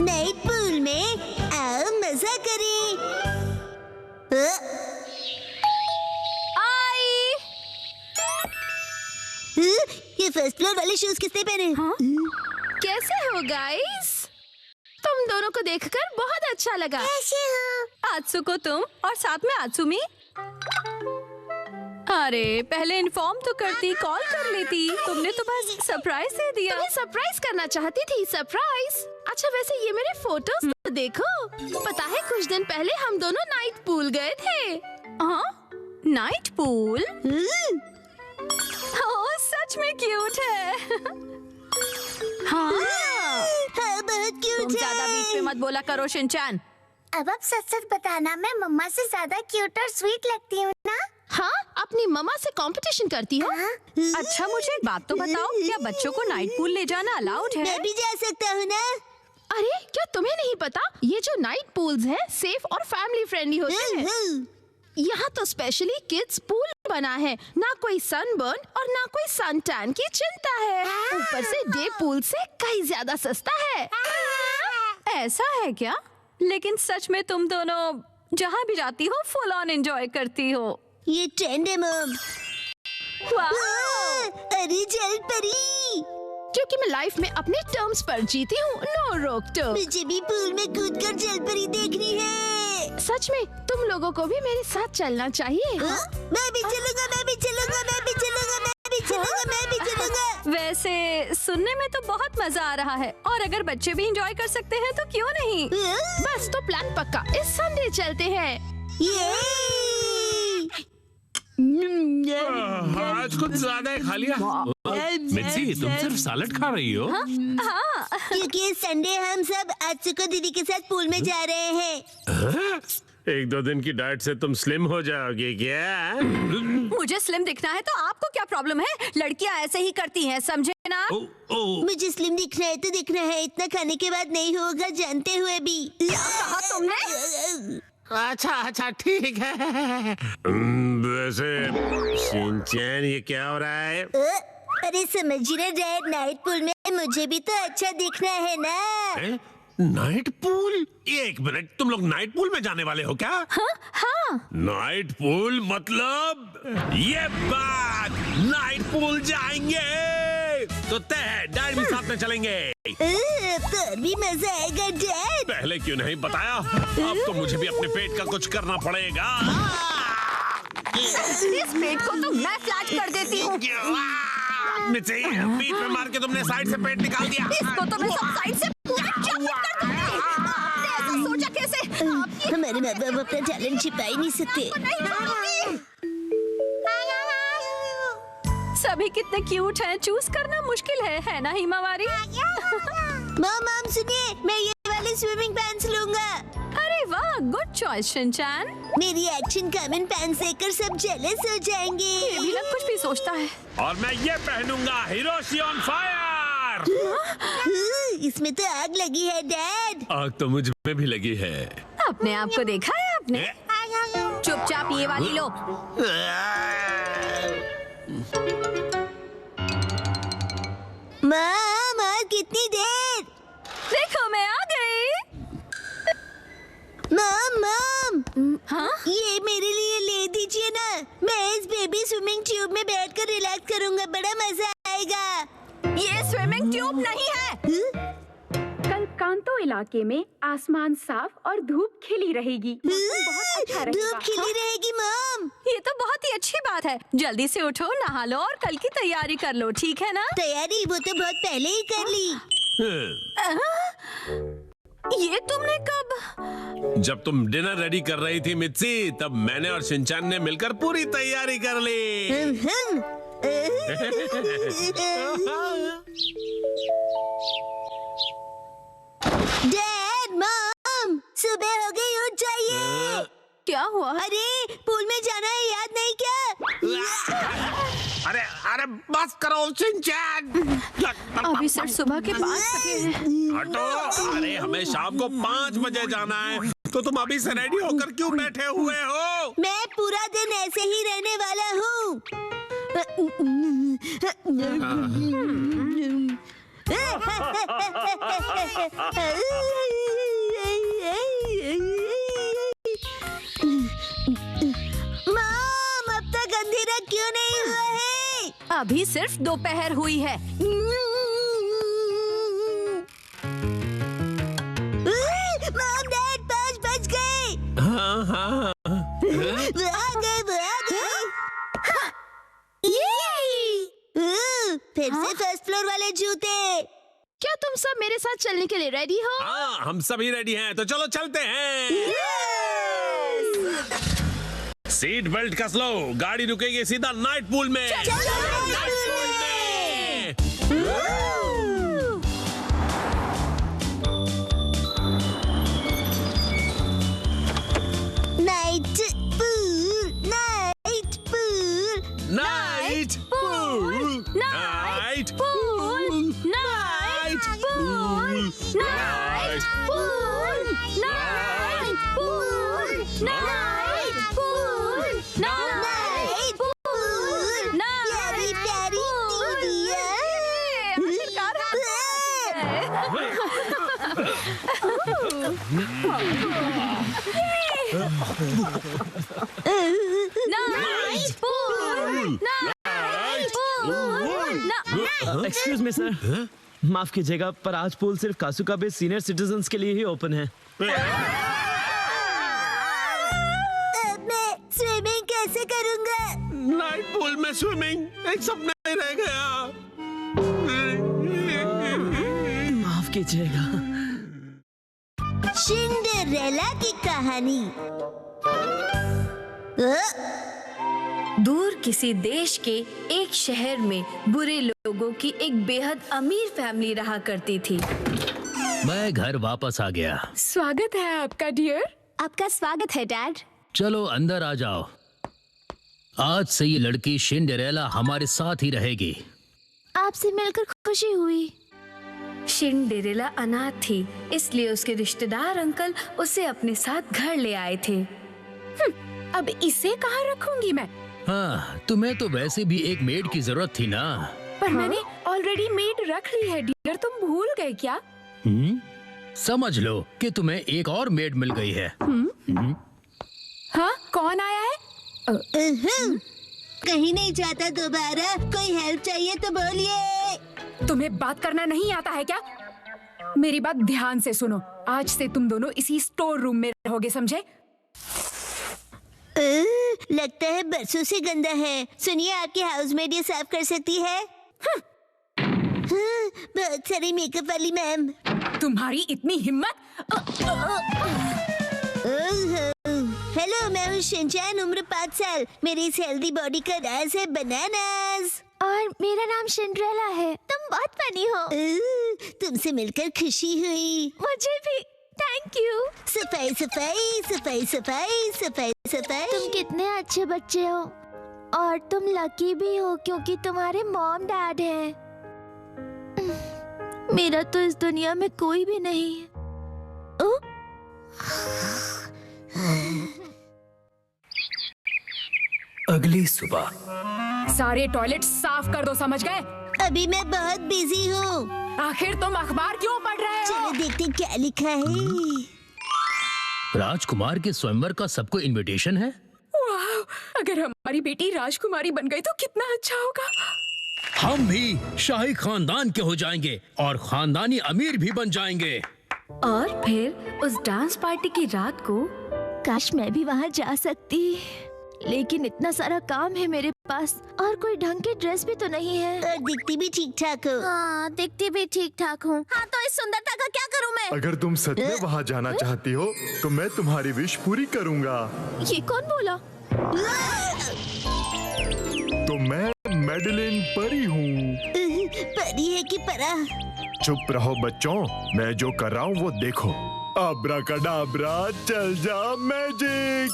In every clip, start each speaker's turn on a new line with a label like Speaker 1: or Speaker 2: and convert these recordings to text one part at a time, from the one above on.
Speaker 1: Night pool में आओ मजा करें।
Speaker 2: आई।
Speaker 1: ये फर्स्ट फ्लोर वाले शूज किसने पहने?
Speaker 2: हाँ? कैसे हो गाइस? तुम दोनों को देखकर बहुत अच्छा लगा।
Speaker 1: कैसे हो?
Speaker 2: आत्सुको तुम और साथ में आत्सुमी। अरे पहले इन्फॉर्म तो करती, कॉल कर लेती। तुमने तो बस सरप्राइज दे दिया।
Speaker 3: तुम्हें सरप्राइज करना चाहती थी। सरप्राइज? अच्छा वैसे ये मेरे फोटोज तो देखो। पता है कुछ दिन पहले हम दोनों नाइट पूल गए थे।
Speaker 2: हाँ? Night pool? ओह सच में क्यूट है। हाँ।
Speaker 1: हाँ, बहुत क्यूट
Speaker 2: तुम
Speaker 1: है।
Speaker 2: ज्यादा बीच में मत बोला करो शिनचैन।
Speaker 4: अब आप सच सच बताना, मैं मम्मा से ज्यादा क्यूट और स्वीट लगती हूँ ना?
Speaker 3: हाँ, अपनी मम्मा से कंपटीशन करती हो?
Speaker 2: अच्छा मुझे एक बात तो बताओ, क्या बच्चों को नाइट पूल ले जाना अलाउड है?
Speaker 1: मैं भी जा सकता हूँ ना?
Speaker 3: अरे क्या तुम्हें नहीं पता, ये जो नाइट पूल्स हैं सेफ और फैमिली फ्रेंडली होते हैं। यहाँ तो स्पेशली किड्स पूल बना है। ना कोई सनबर्न और ना कोई सन टैन की चिंता है। ऊपर से डे पूल से कहीं ज्यादा सस्ता है।
Speaker 2: ऐसा है क्या? लेकिन सच में तुम दोनों जहाँ भी जाती हो फुल ऑन एंजॉय करती हो।
Speaker 1: ये ट्रेंड है मॉम।
Speaker 2: वाह!
Speaker 1: अरे जल परी,
Speaker 3: क्योंकि मैं लाइफ में अपने टर्म्स पर जीती हूँ। नो रोक टोक।
Speaker 1: मुझे भी पूल में कूदकर जल परी देखनी है।
Speaker 3: सच में तुम लोगों को भी मेरे साथ चलना चाहिए।
Speaker 1: मैं भी चलूंगा, मैं भी चलूंगा, मैं भी चलूंगा, मैं भी चलूंगा, मैं भी चलूंगा।
Speaker 2: वैसे सुनने में तो बहुत मजा आ रहा है, और अगर बच्चे भी एंजॉय कर सकते हैं तो क्यों नहीं?
Speaker 3: बस तो प्लान पक्का, इस संडे चलते हैं।
Speaker 5: आज कुछ ज्यादा ही खा लिया। मिर्ची, तुम सिर्फ सैलेड खा रही हो?
Speaker 2: हाँ।
Speaker 1: क्योंकि संडे हम सब आत्सुको दीदी के साथ पूल में जा रहे हैं।
Speaker 5: एक दो दिन की डाइट से तुम स्लिम हो जाओगे क्या?
Speaker 2: मुझे स्लिम दिखना है तो आपको क्या प्रॉब्लम है? लड़कियां ऐसे ही करती हैं, समझे ना?
Speaker 1: मुझे स्लिम दिखना है तो दिखना है, इतना खाने के बाद नहीं होगा जानते हुए भी।
Speaker 2: कहा तुमने?
Speaker 5: अच्छा ठीक है। वैसे शिनचैन ये क्या हो रहा है?
Speaker 1: अरे समझिए डैड, नाइट पूल में मुझे भी तो अच्छा दिखना है ना।
Speaker 5: Night pool? एक मिनट, तुम लोग नाइट पूल में जाने वाले हो क्या?
Speaker 2: हाँ।
Speaker 5: नाइट पूल मतलब ये बात, नाइट पूल जाएंगे तो तय है, डैड भी साथ में चलेंगे।
Speaker 1: तो भी मजा आएगा डैड।
Speaker 5: पहले क्यों नहीं बताया? अब तो मुझे भी अपने पेट का कुछ करना पड़ेगा।
Speaker 2: इस पेट को तो मैं फ्लैट कर देती हूँ।
Speaker 5: मिर्ची, बीच में मार के तुमने साइड से पेट निकाल दिया।
Speaker 2: इसको तो मैं सब साइड से पूरा चॉप कर दूंगी। आपने ऐसा सोचा कैसे?
Speaker 1: हमारे माँ बाप अपना टैलेंट छिपा ही नहीं सकते।
Speaker 2: सभी कितने क्यूट हैं, चूज करना मुश्किल है ना हिमावारी?
Speaker 1: मॉम सुनिए, मैं ये वाले स्विमिंग पैंट्स लूंगा।
Speaker 2: अरे वाह, गुड चॉइस शिनचैन।
Speaker 1: मेरी एक्शन कॉमन पैंट्स देखकर सब जेलस हो जाएंगे।
Speaker 2: ये भी ना कुछ भी सोचता है।
Speaker 5: और मैं ये पहनूंगा, हिरोशी ऑन फायर।
Speaker 1: इसमें तो आग लगी है डैड।
Speaker 5: आग तो मुझ में भी लगी है।
Speaker 2: अपने आप को देखा है आपने? चुपचाप ये वाली लो।
Speaker 1: मॉम और कितनी देर?
Speaker 2: देखो मैं आ गई।
Speaker 1: मॉम
Speaker 2: हाँ?
Speaker 1: ये मेरे लिए ले दीजिए ना। मैं इस बेबी स्विमिंग ट्यूब में बैठकर रिलैक्स करूंगा, बड़ा मजा आएगा।
Speaker 2: ये स्विमिंग ट्यूब नहीं है।
Speaker 6: कल कांतो इलाके में आसमान साफ और धूप खिली रहेगी। बहुत अच्छा रहेगा।
Speaker 1: धूप खिली रहेगी मॉम।
Speaker 2: ये तो बहुत ही अच्छी बात है। जल्दी से उठो, नहा लो और कल की तैयारी कर लो, ठीक है ना?
Speaker 1: तैयारी वो तो बहुत पहले ही कर ली।
Speaker 2: ये तुमने कब?
Speaker 5: जब तुम डिनर रेडी कर रही थी मिर्ची, तब मैंने और शिनचैन ने मिलकर पूरी तैयारी कर ली।
Speaker 1: डैड मॉम, सुबह हो गई, उठ जाइए।
Speaker 2: क्या हुआ?
Speaker 1: अरे पूल में जाना है, याद नहीं क्या?
Speaker 5: अरे बस करो शिनचैन।
Speaker 2: अभी सिर्फ सुबह के 5 बजे हैं।
Speaker 5: हटो। अरे हमें शाम को 5 बजे जाना है, तो तुम अभी से रेडी होकर क्यों बैठे हुए हो?
Speaker 1: मैं पूरा दिन ऐसे ही रहने वाला हूँ। मॉम, अब तक अंधेरा क्यों नहीं हुआ है?
Speaker 2: अभी सिर्फ दोपहर हुई है।
Speaker 1: मॉम, डैड 5 बज गए।
Speaker 5: हाँ हाँ
Speaker 1: वो आ गए। फिर से फर्स्ट फ्लोर वाले जूते।
Speaker 3: क्या तुम सब मेरे साथ चलने के लिए रेडी हो?
Speaker 5: हाँ, हम सभी रेडी हैं, तो चलो चलते हैं। सीट बेल्ट कस लो, गाड़ी रुकेगी सीधा नाइट पूल में।
Speaker 1: Night pool, night pool,
Speaker 5: night pool, night pool,
Speaker 2: night pool, night pool, night pool, night pool, night pool,
Speaker 1: प्यारी प्यारी
Speaker 2: night pool, night pool.
Speaker 7: Excuse me sir, माफ कीजिएगा पर आज पूल सिर्फ कासुका बे सीनियर सिटीजन्स के लिए ही ओपन है।
Speaker 1: अब मैं स्विमिंग कैसे करूंगा?
Speaker 5: नाइट पूल में स्विमिंग एक सपना ही रह गया।
Speaker 7: माफ कीजिएगा।
Speaker 1: सिंड्रेला की कहानी।
Speaker 8: दूर किसी देश के एक शहर में बुरे लोगों की एक बेहद अमीर फैमिली रहा करती थी।
Speaker 9: मैं घर वापस आ गया।
Speaker 6: स्वागत है आपका डियर।
Speaker 2: आपका स्वागत है डैड।
Speaker 9: चलो अंदर आ जाओ। आज से ये लड़की सिंड्रेला हमारे साथ ही रहेगी।
Speaker 3: आपसे मिलकर खुशी हुई।
Speaker 8: सिंड्रेला अनाथ थी, इसलिए उसके रिश्तेदार अंकल उसे अपने साथ घर ले आए थे।
Speaker 6: अब इसे कहाँ रखूंगी मैं?
Speaker 9: हाँ, तुम्हें तो वैसे भी एक मेड की जरूरत थी ना।
Speaker 6: पर मैंने ऑलरेडी मेड रख ली है डियर, तुम भूल गए क्या?
Speaker 9: समझ लो कि तुम्हें एक और मेड मिल गई है।
Speaker 6: हाँ, कौन आया है?
Speaker 1: कहीं नहीं जाता दोबारा। कोई हेल्प चाहिए तो बोलिए।
Speaker 6: तुम्हें बात करना नहीं आता है क्या? मेरी बात ध्यान से सुनो। आज से तुम दोनों इसी स्टोर रूम में रहोगे, समझे?
Speaker 1: लगता है बरसों से गंदा है। सुनिए, आपकी हाउसमेड ये साफ कर सकती है? हाँ, बहुत सारी मेकअप वाली मैम।
Speaker 6: तुम्हारी इतनी हिम्मत?
Speaker 1: हेलो, मैं हूँ शिनचैन, उम्र 5 साल। मेरी इस हेल्दी बॉडी का राज है बनानास।
Speaker 3: और मेरा नाम सिंड्रेला है। तुम बहुत फनी हो।
Speaker 1: तुमसे मिलकर खुशी हुई।
Speaker 3: मुझे भी। Thank you.
Speaker 1: सफाई सफाई सफाई सफाई सफाई सफाई।
Speaker 3: तुम कितने अच्छे बच्चे हो और तुम लकी भी हो क्योंकि तुम्हारे मॉम डैड हैं। मेरा तो इस दुनिया में कोई भी नहीं है।
Speaker 7: अगली सुबह
Speaker 6: सारे टॉयलेट साफ कर दो, समझ गए?
Speaker 1: अभी मैं बहुत बिजी हूँ।
Speaker 6: आखिर तुम अखबार क्यों पढ़ रहे हो?
Speaker 1: चलो देखते हैं क्या लिखा है।
Speaker 9: राजकुमार के स्वयंवर का सबको इनविटेशन है।
Speaker 6: वाह, अगर हमारी बेटी राजकुमारी बन गई तो कितना अच्छा होगा।
Speaker 9: हम भी शाही खानदान के हो जाएंगे और खानदानी अमीर भी बन जाएंगे।
Speaker 8: और फिर उस डांस पार्टी की रात को
Speaker 3: काश मैं भी वहाँ जा सकती, लेकिन इतना सारा काम है मेरे पास और कोई ढंग की ड्रेस भी तो नहीं है।
Speaker 1: और दिखती भी ठीक ठाक हो।
Speaker 3: हाँ, दिखती भी ठीक ठाक हूँ। हाँ, तो इस सुंदरता का क्या करूँ मैं?
Speaker 10: अगर तुम सच में वहाँ जाना चाहती हो तो मैं तुम्हारी विश पूरी करूँगा।
Speaker 3: ये कौन बोला?
Speaker 10: तो मैं मैडलिन परी हूँ।
Speaker 1: परी है कि परा?
Speaker 10: चुप रहो बच्चों, मैं जो कर रहा हूँ वो देखो। अब्राकडाब्रा, चल जा मैजिक।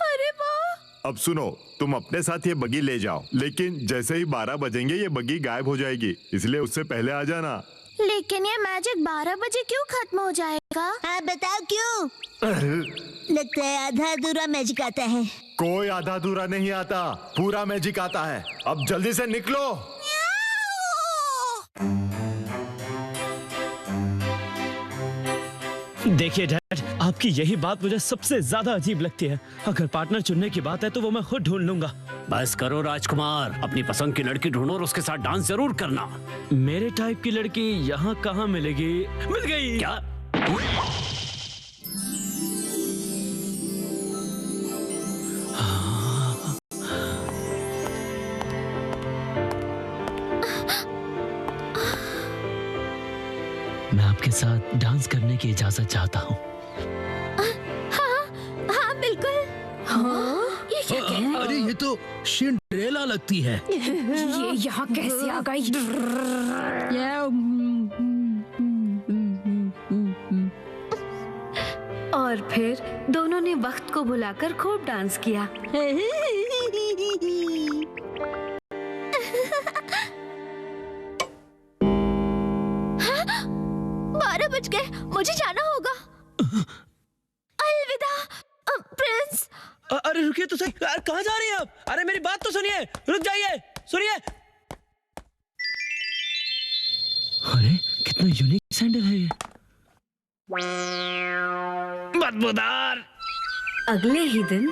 Speaker 3: अरे वाह!
Speaker 10: अब सुनो, तुम अपने साथ ये बगी ले जाओ, लेकिन जैसे ही 12 बजेंगे ये बगी गायब हो जाएगी, इसलिए उससे पहले आ जाना।
Speaker 3: लेकिन ये मैजिक 12 बजे क्यों खत्म हो जाएगा?
Speaker 1: हाँ, बताओ क्यों? लगता है आधा अधूरा मैजिक आता है।
Speaker 10: कोई आधा अधूरा नहीं आता, पूरा मैजिक आता है। अब जल्दी से निकलो।
Speaker 7: देखिए डैड, आपकी यही बात मुझे सबसे ज्यादा अजीब लगती है। अगर पार्टनर चुनने की बात है तो वो मैं खुद ढूंढ लूंगा।
Speaker 9: बस करो राजकुमार, अपनी पसंद की लड़की ढूंढो और उसके साथ डांस जरूर करना।
Speaker 7: मेरे टाइप की लड़की यहाँ कहाँ मिलेगी? मिल गई।
Speaker 9: क्या?
Speaker 7: मैं आपके साथ डांस करने की इजाजत चाहता हूँ।
Speaker 3: हाँ बिल्कुल।
Speaker 8: ये क्या कह रहा है?
Speaker 9: अरे ये तो सिंड्रेला लगती है।
Speaker 6: ये यहाँ कैसे आ गई?
Speaker 8: और फिर दोनों ने वक्त को भुलाकर खूब डांस किया।
Speaker 3: 12 बज गए, मुझे जाना होगा। अलविदा प्रिंस।
Speaker 7: अरे रुकिए तो सही, कहाँ जा रही हैं आप? अरे मेरी बात तो सुनिए, रुक जाइए, सुनिए। अरे कितना यूनिक सैंडल है ये। बदबूदार।
Speaker 8: अगले ही दिन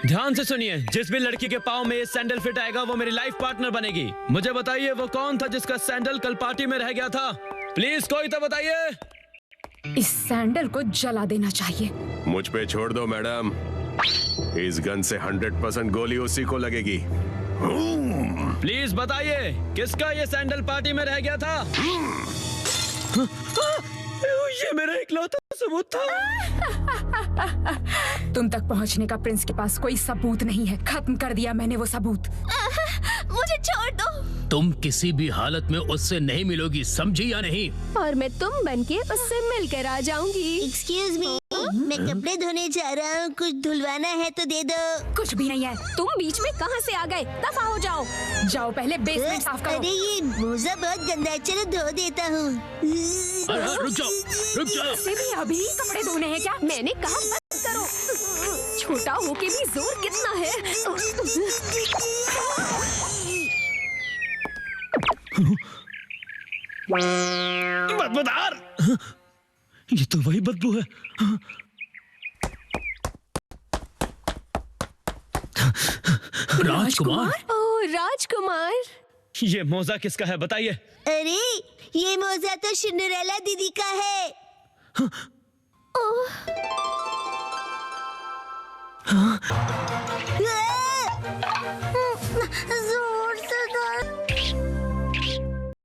Speaker 7: ध्यान से सुनिए, जिस भी लड़की के पाँव में ये सैंडल फिट आएगा वो मेरी लाइफ पार्टनर बनेगी। मुझे बताइए वो कौन था जिसका सैंडल कल पार्टी में रह गया था? प्लीज कोई तो बताइए।
Speaker 6: इस सैंडल को जला देना चाहिए।
Speaker 5: मुझ पे छोड़ दो मैडम, इस गन से 100% गोली उसी को लगेगी।
Speaker 7: प्लीज बताइए किसका ये सैंडल पार्टी में रह गया था? ये मेरा इकलौता सबूत था।
Speaker 6: तुम तक पहुंचने का प्रिंस के पास कोई सबूत नहीं है। खत्म कर दिया मैंने वो सबूत।
Speaker 3: मुझे छोड़ दो।
Speaker 9: तुम किसी भी हालत में उससे नहीं मिलोगी, समझी या नहीं?
Speaker 3: और मैं तुम बनके उससे मिलकर आ जाऊंगी।
Speaker 1: एक्सक्यूज मी, मैं कपड़े धोने जा रहा हूँ, कुछ धुलवाना है तो दे दो।
Speaker 6: कुछ भी नहीं है।
Speaker 3: तुम बीच में कहां से आ गए? दफा हो जाओ।
Speaker 6: जाओ पहले बेसमेंट साफ करो।
Speaker 1: अरे ये मोजा बहुत गंदा है, चलो धो देता हूँ।
Speaker 9: अरे रुक जाओ, रुक जाओ।
Speaker 6: से भी अभी कपड़े धोने हैं क्या?
Speaker 3: मैंने कहा बंद करो। छोटा होके भी जोर कितना है।
Speaker 7: बदबूदार। ये तो वही बदबू है।
Speaker 9: राजकुमार।
Speaker 3: ओह राजकुमार।
Speaker 7: ये मोजा किसका है बताइए?
Speaker 1: अरे ये मोजा तो सिंड्रेला दीदी का है।